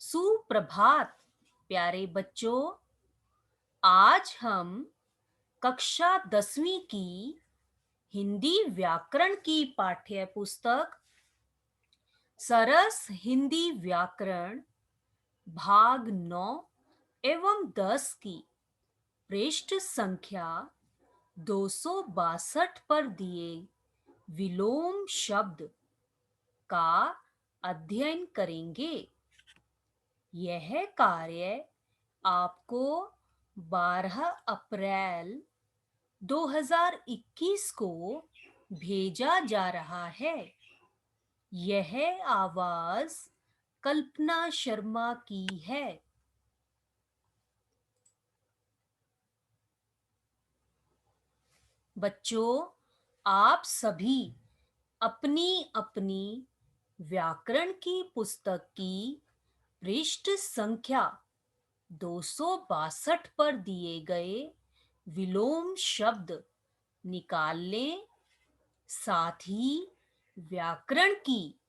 सुप्रभात प्यारे बच्चों। आज हम कक्षा 10वीं की हिंदी व्याकरण की पाठ्य पुस्तक सरस हिंदी व्याकरण भाग 9 एवं 10 की पृष्ठ संख्या 262 पर दिए विलोम शब्द का अध्ययन करेंगे। यह कार्य आपको 12 अप्रैल 2021 को भेजा जा रहा है। यह आवाज कल्पना शर्मा की है। बच्चों, आप सभी अपनी अपनी व्याकरण की पुस्तक की पृष्ठ संख्या 262 पर दिए गए विलोम शब्द निकाल लें। साथ ही व्याकरण की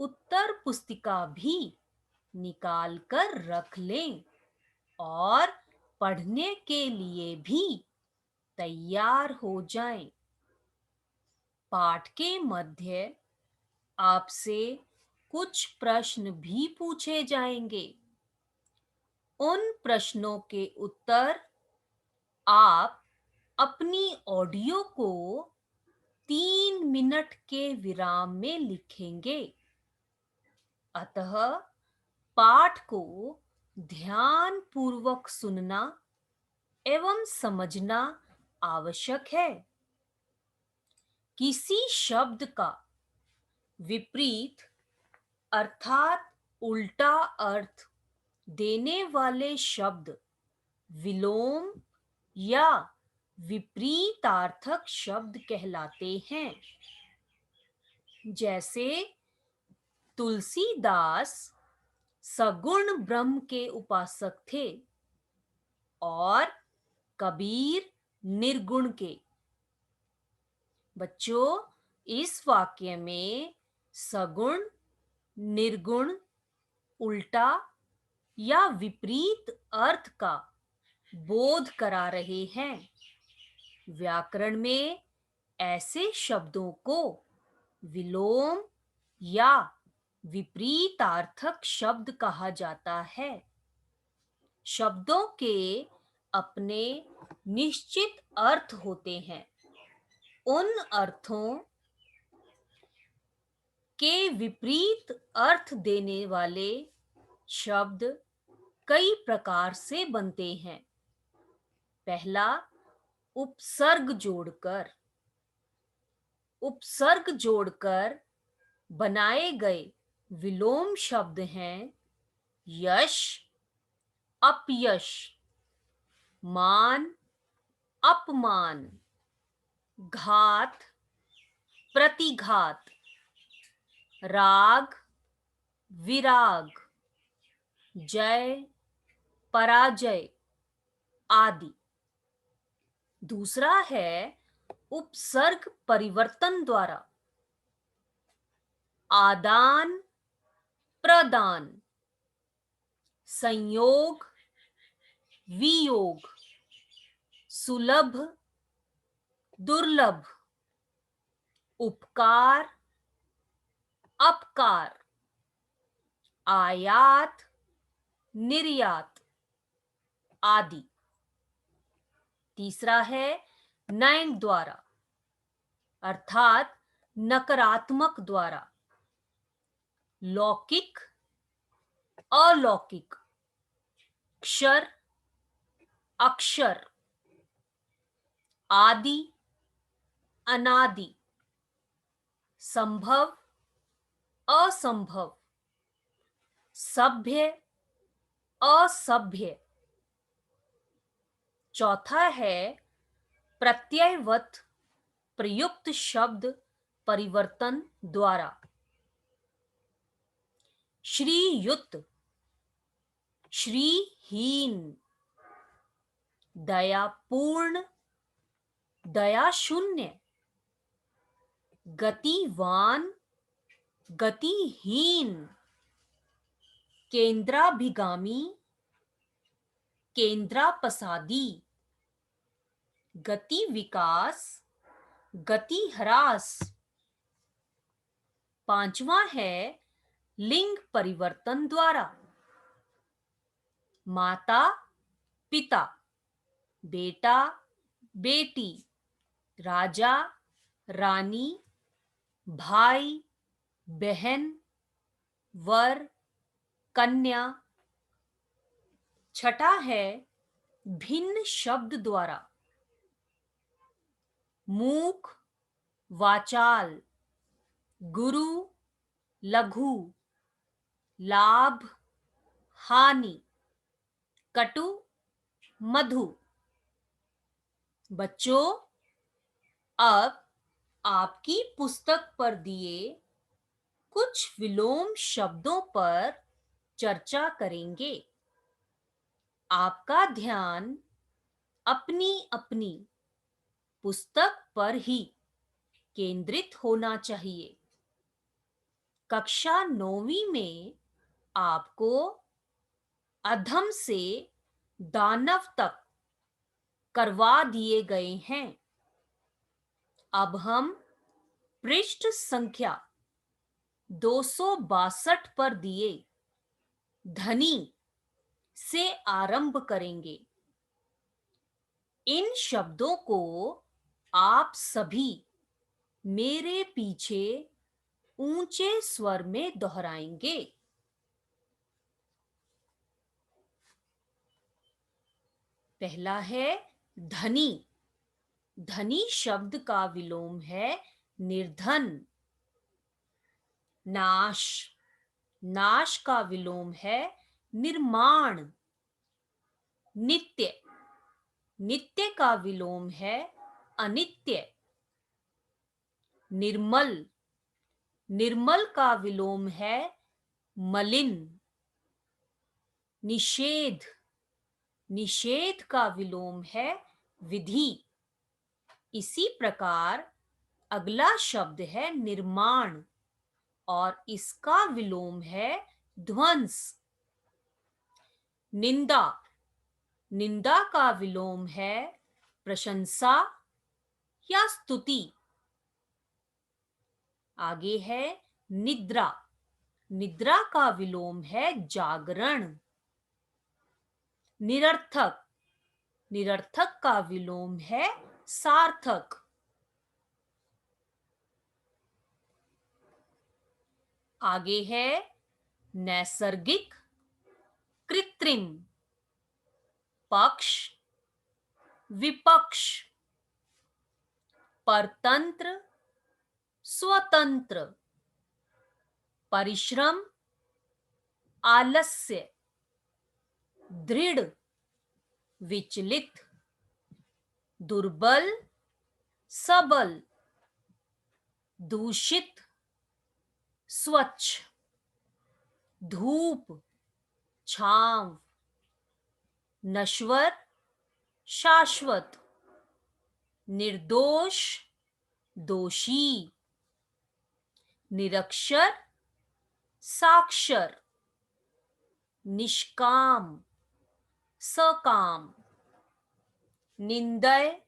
उत्तर पुस्तिका भी निकाल कर रख लें और पढ़ने के लिए भी तैयार हो जाएं। पाठ के मध्य आपसे कुछ प्रश्न भी पूछे जाएंगे। उन प्रश्नों के उत्तर आप अपनी ऑडियो को 3 मिनट के विराम में लिखेंगे। अतः पाठ को ध्यान पूर्वक सुनना एवं समझना आवश्यक है। किसी शब्द का विपरीत अर्थात उल्टा अर्थ देने वाले शब्द विलोम या विपरीतार्थक शब्द कहलाते हैं। जैसे तुलसीदास सगुण ब्रह्म के उपासक थे और कबीर निर्गुण के। बच्चों, इस वाक्य में सगुण, निर्गुण, उल्टा या विपरीत अर्थ का बोध करा रहे हैं। व्याकरण में ऐसे शब्दों को विलोम या विपरीतार्थक शब्द कहा जाता है। शब्दों के अपने निश्चित अर्थ होते हैं। उन अर्थों के विपरीत अर्थ देने वाले शब्द कई प्रकार से बनते हैं। पहला, उपसर्ग जोड़कर। उपसर्ग जोड़कर बनाए गए विलोम शब्द हैं यश, अपयश, मान, अपमान, घात, प्रतिघात, राग, विराग, जय, पराजय आदि। दूसरा है उपसर्ग परिवर्तन द्वारा। आदान प्रदान, संयोग, वियोग, सुलभ, दुर्लभ, उपकार, अपकार, आयात, निर्यात आदि। तीसरा है नयन द्वारा अर्थात नकारात्मक द्वारा। लौकिक, अलौकिक, क्षर, अक्षर, आदि, अनादि, संभव, असंभव, सभ्य, असभ्य। चौथा है प्रत्ययवत प्रयुक्त शब्द परिवर्तन द्वारा। श्रीयुत, श्रीहीन, दयापूर्ण, दयाशून्य, गतिवान, गतिहीन, केंद्राभिगामी, केंद्रापसादी, गति विकास, गति ह्रास। पांचवा है लिंग परिवर्तन द्वारा। माता पिता, बेटा बेटी, राजा रानी, भाई बहन, वर कन्या। छठा है भिन्न शब्द द्वारा। मूक वाचाल, गुरु लघु, लाभ हानि, कटु मधु। बच्चों, अब आपकी पुस्तक पर दिए कुछ विलोम शब्दों पर चर्चा करेंगे। आपका ध्यान अपनी अपनी पुस्तक पर ही केंद्रित होना चाहिए। कक्षा 9वीं में आपको अधम से दानव तक करवा दिए गए हैं। अब हम पृष्ठ संख्या 262 पर दिए धनी से आरंभ करेंगे। इन शब्दों को आप सभी मेरे पीछे ऊंचे स्वर में दोहराएंगे। पहला है धनी। धनी शब्द का विलोम है निर्धन। नाश। नाश का विलोम है निर्माण। नित्य। नित्य का विलोम है अनित्य। निर्मल। निर्मल का विलोम है मलिन। निषेध। निषेध का विलोम है विधि। इसी प्रकार अगला शब्द है निर्माण और इसका विलोम है ध्वंस। निंदा। निंदा का विलोम है प्रशंसा या स्तुति। आगे है निद्रा। निद्रा का विलोम है जागरण। निरर्थक। निरर्थक का विलोम है सार्थक। आगे है नैसर्गिक, कृत्रिम, पक्ष, विपक्ष, परतंत्र, स्वतंत्र, परिश्रम, आलस्य, दृढ़, विचलित, दुर्बल, सबल, दूषित, स्वच्छ, धूप, छांव, नश्वर, शाश्वत, निर्दोष, दोषी, निरक्षर, साक्षर, निष्काम, सकाम, निंदय।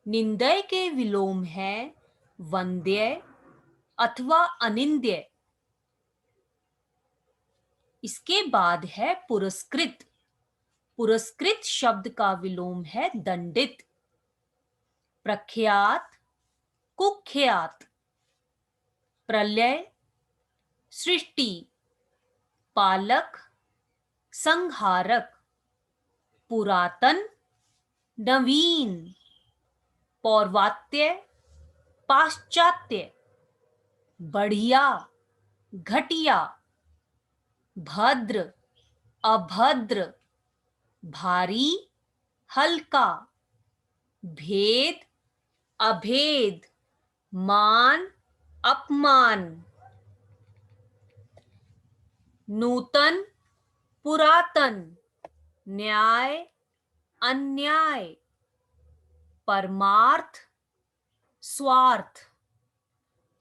निंदय के विलोम है वंद्य अथवा अनिंद्य। इसके बाद है पुरस्कृत। पुरस्कृत शब्द का विलोम है दंडित। प्रख्यात, कुख्यात, प्रलय, सृष्टि, पालक, संहारक, पुरातन, नवीन, पौर्वात्य, पाश्चात्य, बढ़िया, घटिया, भद्र, अभद्र, भारी, हल्का, भेद, अभेद, मान, अपमान, नूतन, पुरातन, न्याय, अन्याय, परमार्थ, स्वार्थ,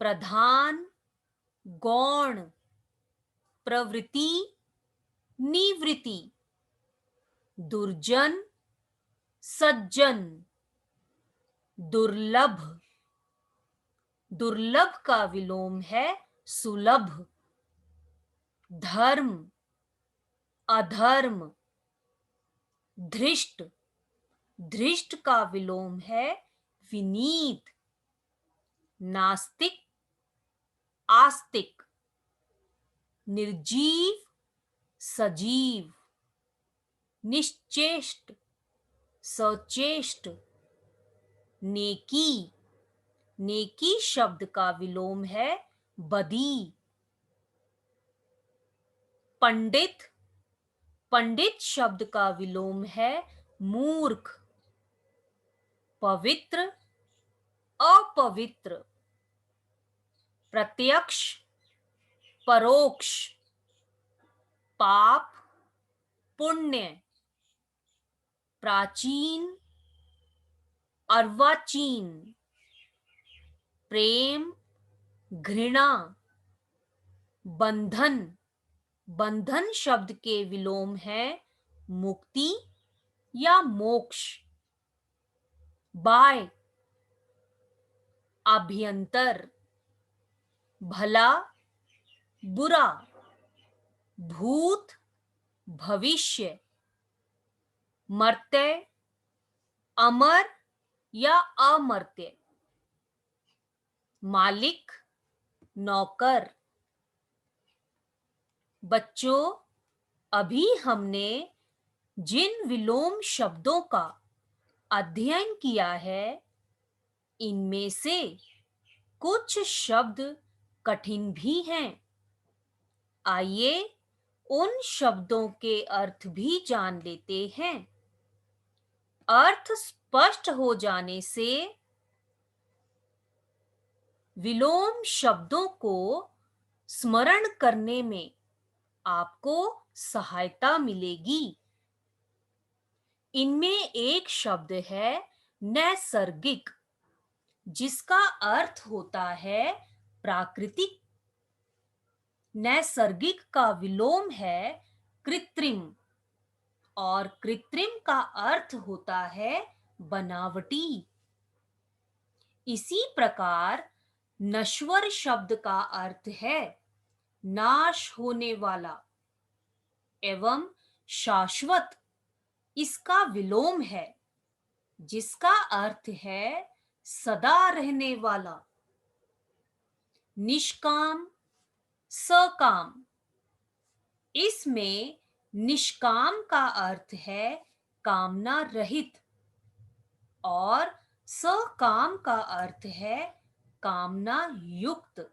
प्रधान, गौण, प्रवृत्ति, निवृत्ति, दुर्जन, सज्जन, दुर्लभ। दुर्लभ का विलोम है सुलभ। धर्म, अधर्म, धृष्ट। धृष्ट का विलोम है विनीत। नास्तिक, आस्तिक, निर्जीव, सजीव, निश्चेष्ट, सचेष्ट। नेकी। नेकी शब्द का विलोम है बदी। पंडित। पंडित शब्द का विलोम है मूर्ख। पवित्र, अपवित्र, प्रत्यक्ष, परोक्ष, पाप, पुण्य, प्राचीन, अर्वाचीन, प्रेम, घृणा। बंधन। बंधन शब्द के विलोम है मुक्ति या मोक्ष। बाय, अभ्यंतर, भला, बुरा, भूत, भविष्य, मर्त्य, अमर या अमर्त्य, मालिक, नौकर। बच्चों, अभी हमने जिन विलोम शब्दों का अध्ययन किया है, इनमें से कुछ शब्द कठिन भी हैं। आइए उन शब्दों के अर्थ भी जान लेते हैं। अर्थ स्पष्ट हो जाने से विलोम शब्दों को स्मरण करने में आपको सहायता मिलेगी। इनमें एक शब्द है नैसर्गिक, जिसका अर्थ होता है प्राकृतिक। नैसर्गिक का विलोम है कृत्रिम, और कृत्रिम का अर्थ होता है बनावटी। इसी प्रकार नश्वर शब्द का अर्थ है नाश होने वाला, एवं शाश्वत इसका विलोम है, जिसका अर्थ है सदा रहने वाला। निष्काम, सकाम। इसमें निष्काम का अर्थ है कामना रहित, और सकाम का अर्थ है कामना युक्त।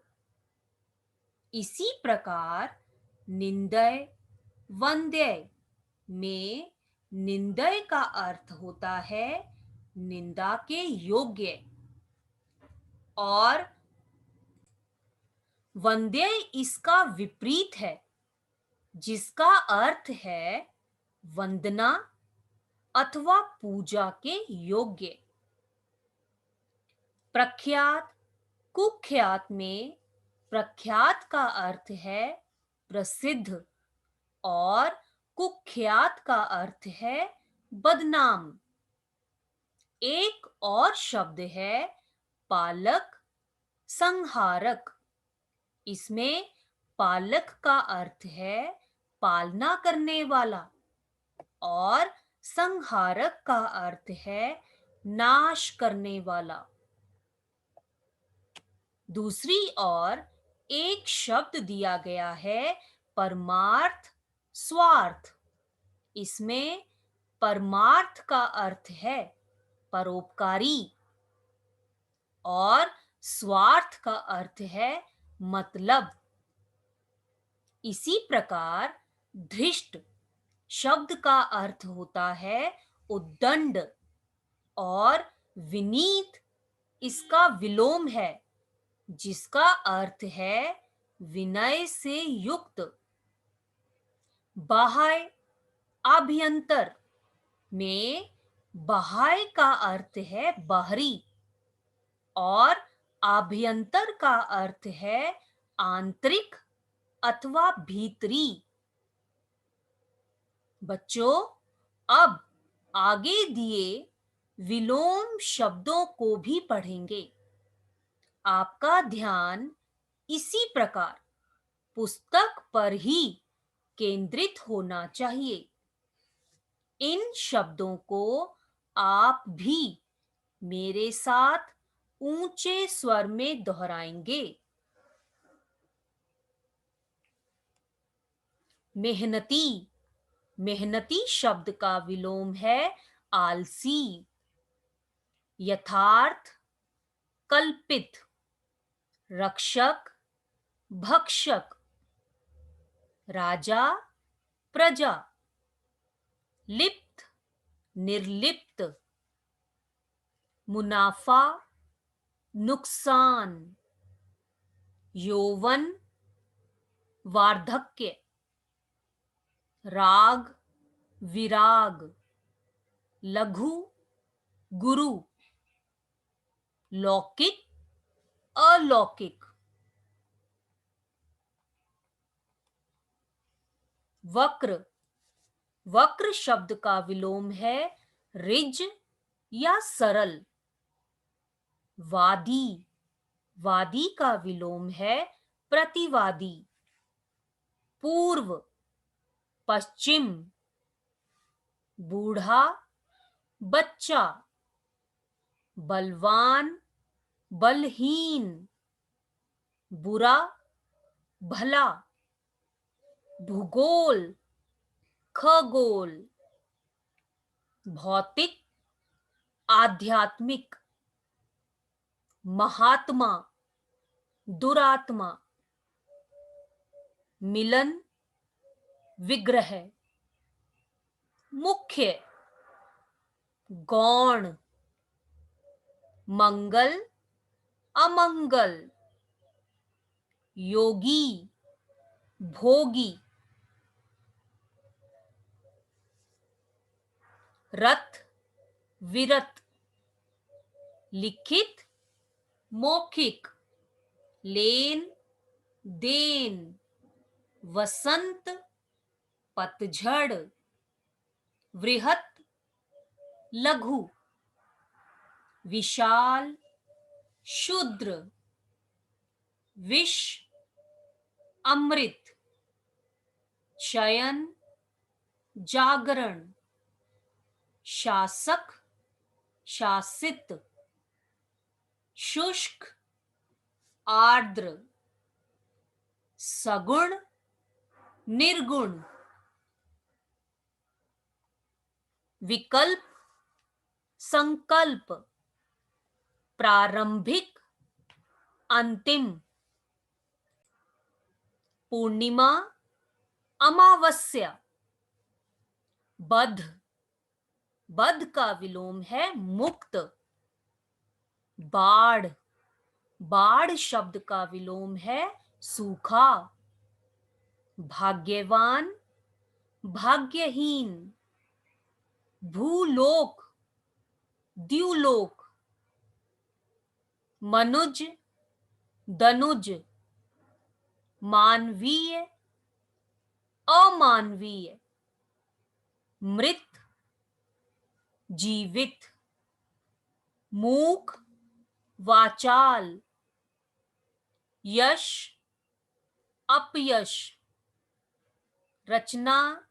इसी प्रकार निंदय, वंद्य में निंदय का अर्थ होता है निंदा के योग्य, और वंद्य इसका विपरीत है, जिसका अर्थ है वंदना अथवा पूजा के योग्य। प्रख्यात, कुख्यात में प्रख्यात का अर्थ है प्रसिद्ध, और कुख्यात का अर्थ है बदनाम। एक और शब्द है पालक, संहारक। इसमें पालक का अर्थ है पालना करने वाला, और संहारक का अर्थ है नाश करने वाला। दूसरी ओर एक शब्द दिया गया है परमार्थ, स्वार्थ। इसमें परमार्थ का अर्थ है परोपकारी, और स्वार्थ का अर्थ है मतलब। इसी प्रकार धृष्ट शब्द का अर्थ होता है उद्दंड, और विनीत इसका विलोम है, जिसका अर्थ है विनय से युक्त। बाह्य, आभ्यंतर में बाह्य का अर्थ है बाहरी, और आभ्यंतर का अर्थ है आंतरिक अथवा भीतरी। बच्चों, अब आगे दिए विलोम शब्दों को भी पढ़ेंगे। आपका ध्यान इसी प्रकार पुस्तक पर ही केंद्रित होना चाहिए। इन शब्दों को आप भी मेरे साथ ऊंचे स्वर में दोहराएंगे। मेहनती। मेहनती शब्द का विलोम है आलसी। यथार्थ, कल्पित। रक्षक, भक्षक। राजा, प्रजा। लिप्त, निर्लिप्त। मुनाफा, नुकसान। यौवन, वार्धक्य। राग, विराग। लघु, गुरु। लौकिक, अलौकिक। वक्र। वक्र शब्द का विलोम है ऋज या सरल। वादी। वादी का विलोम है प्रतिवादी। पूर्व, पश्चिम। बूढ़ा, बच्चा। बलवान, बलहीन। बुरा, भला। भूगोल, खगोल। भौतिक, आध्यात्मिक। महात्मा, दुरात्मा। मिलन, विग्रह। मुख्य, गौण। मंगल, अमंगल। योगी, भोगी। रथ, विरत। लिखित, मौखिक। लेन, देन। वसंत, पतझड़। वृहत, लघु। विशाल, शूद्र। विष, अमृत। शयन, जागरण। शासक, शासित। शुष्क, आर्द्र। सगुण, निर्गुण। विकल्प, संकल्प। प्रारंभिक, अंतिम। पूर्णिमा, अमावस्या। बद्ध। बद्ध का विलोम है मुक्त। बाढ़। बाढ़ शब्द का विलोम है सूखा। भाग्यवान, भाग्यहीन। भूलोक, द्युलोक। मनुज, दनुज। मानवीय, अमानवीय। मृत, जीवित। मूक, वाचाल। यश, अपयश। रचना,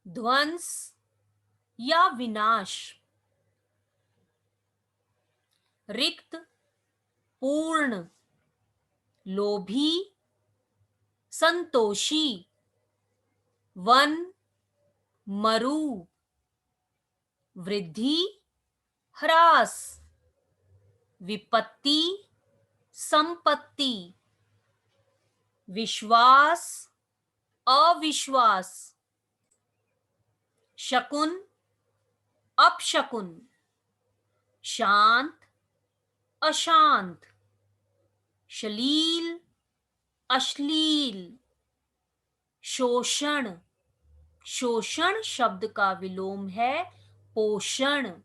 ध्वंस या विनाश। रिक्त, पूर्ण। लोभी, संतोषी। वन, मरु। वृद्धि, ह्रास। विपत्ति, संपत्ति। विश्वास, अविश्वास। शकुन, अपशकुन। शांत, अशांत। श्लील, अश्लील। शोषण। शोषण शब्द का विलोम है पोषण।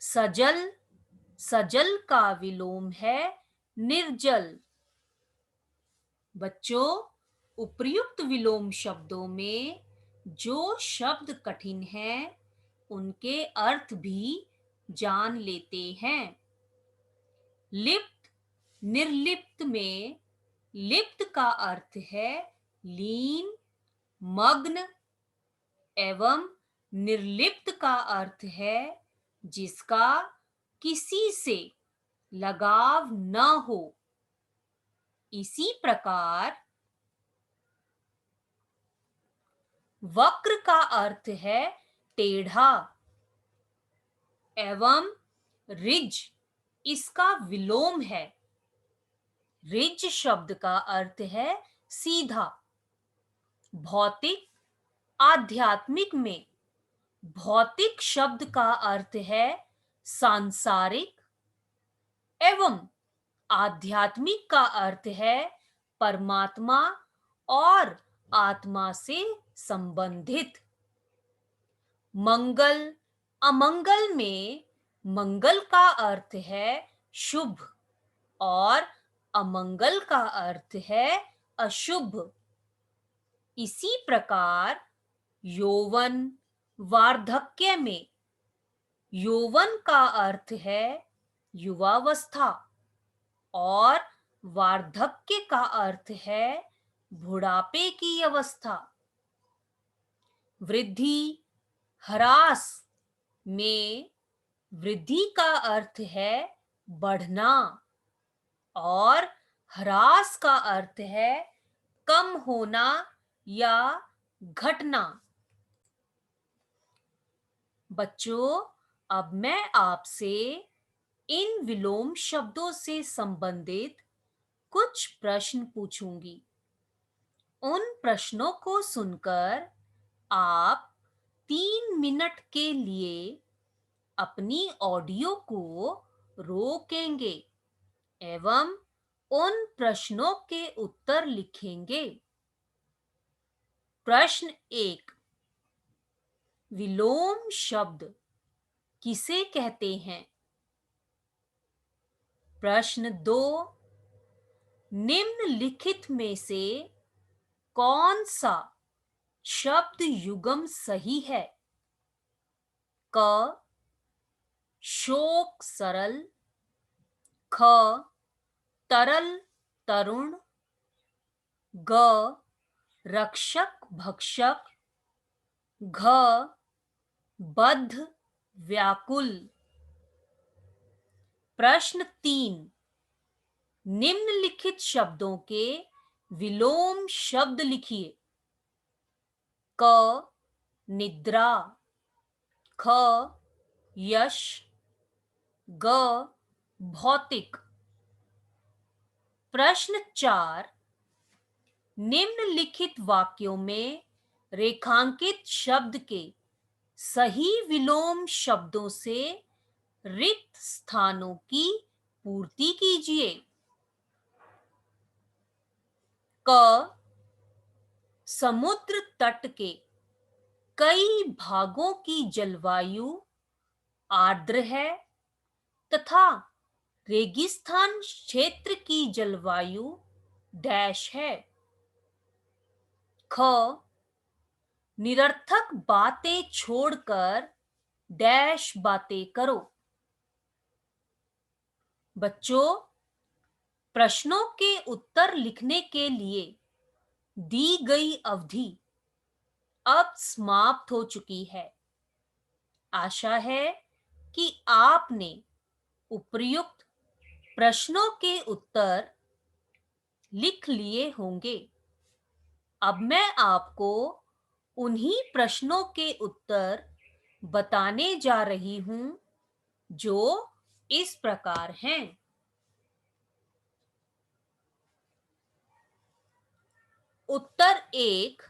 सजल, सजल का विलोम है निर्जल। बच्चों, उपर्युक्त विलोम शब्दों में जो शब्द कठिन हैं, उनके अर्थ भी जान लेते हैं। लिप्त, निर्लिप्त में लिप्त का अर्थ है लीन, मग्न एवं निर्लिप्त का अर्थ है जिसका किसी से लगाव न हो। इसी प्रकार वक्र का अर्थ है टेढ़ा एवं ऋज इसका विलोम है। ऋज शब्द का अर्थ है सीधा। भौतिक, आध्यात्मिक में भौतिक शब्द का अर्थ है सांसारिक एवं आध्यात्मिक का अर्थ है परमात्मा और आत्मा से संबंधित। मंगल, अमंगल में मंगल का अर्थ है शुभ और अमंगल का अर्थ है अशुभ। इसी प्रकार यौवन, वार्धक्य में यौवन का अर्थ है युवावस्था और वार्धक्य का अर्थ है बुढ़ापे की अवस्था। वृद्धि, ह्रास में वृद्धि का अर्थ है बढ़ना और ह्रास का अर्थ है कम होना या घटना। बच्चों, अब मैं आपसे इन विलोम शब्दों से संबंधित कुछ प्रश्न पूछूंगी। उन प्रश्नों को सुनकर आप 3 मिनट के लिए अपनी ऑडियो को रोकेंगे एवं उन प्रश्नों के उत्तर लिखेंगे। प्रश्न 1, विलोम शब्द किसे कहते हैं? प्रश्न 2, निम्नलिखित में से कौन सा शब्द युग्म सही है? क शोक सरल, ख तरल तरुण, ग रक्षक भक्षक, घ बद्ध व्याकुल। प्रश्न 3, निम्नलिखित शब्दों के विलोम शब्द लिखिए। क निद्रा, ख यश, ग भौतिक। प्रश्न 4, निम्नलिखित वाक्यों में रेखांकित शब्द के सही विलोम शब्दों से रिक्त स्थानों की पूर्ति कीजिए। क समुद्र तट के कई भागों की जलवायु आर्द्र है तथा रेगिस्तान क्षेत्र की जलवायु डैश है। ख निरर्थक बातें छोड़कर डैश बातें करो। बच्चों, प्रश्नों के उत्तर लिखने के लिए दी गई अवधि अब समाप्त हो चुकी है। आशा है कि आपने उपर्युक्त प्रश्नों के उत्तर लिख लिए होंगे। अब मैं आपको उन्हीं प्रश्नों के उत्तर बताने जा रही हूं जो इस प्रकार हैं। उत्तर 1,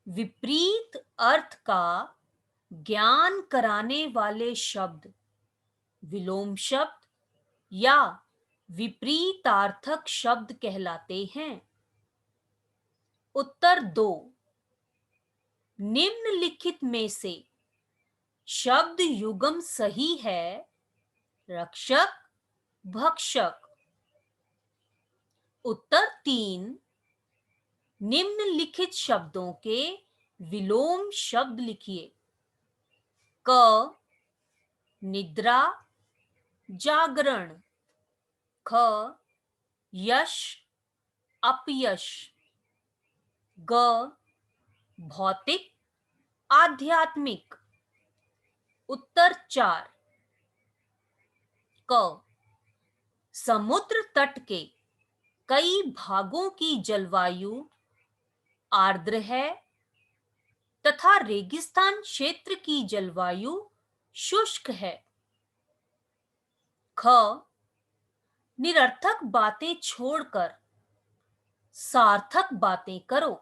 विपरीत अर्थ का ज्ञान कराने वाले शब्द विलोम शब्द या विपरीतार्थक शब्द कहलाते हैं। उत्तर 2, निम्नलिखित में से शब्द युग्म सही है रक्षक भक्षक। उत्तर 3, निम्नलिखित शब्दों के विलोम शब्द लिखिए। क, निद्रा, जागरण। ख, यश, अपयश। ग, भौतिक, आध्यात्मिक। उत्तर 4, क, समुद्र तट के कई भागों की जलवायु आर्द्र है तथा रेगिस्तान क्षेत्र की जलवायु शुष्क है। ख, निरर्थक बातें छोड़कर सार्थक बातें करो।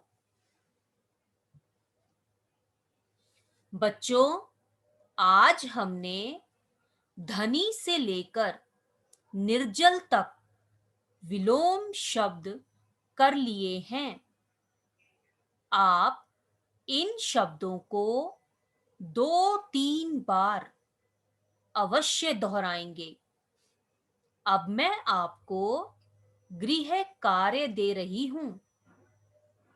बच्चों, आज हमने धनी से लेकर निर्जल तक विलोम शब्द कर लिए हैं। आप इन शब्दों को 2-3 बार अवश्य दोहराएंगे। अब मैं आपको गृह कार्य दे रही हूं।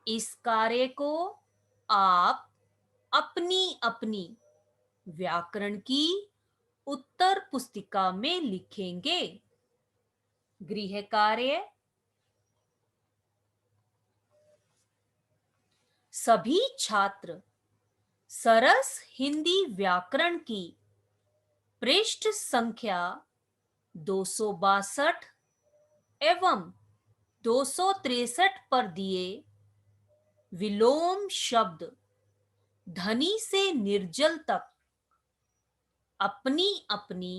इस कार्य को आप अपनी अपनी व्याकरण की उत्तर पुस्तिका में लिखेंगे। गृह कार्य: सभी छात्र सरस हिंदी व्याकरण की पृष्ठ संख्या 262 एवं 263 पर दिए विलोम शब्द धनी से निर्जल तक अपनी अपनी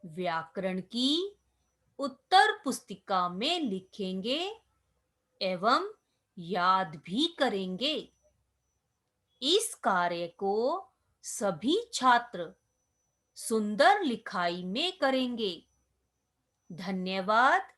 व्याकरण की उत्तर पुस्तिका में लिखेंगे एवं याद भी करेंगे। इस कार्य को सभी छात्र सुंदर लिखाई में करेंगे। धन्यवाद।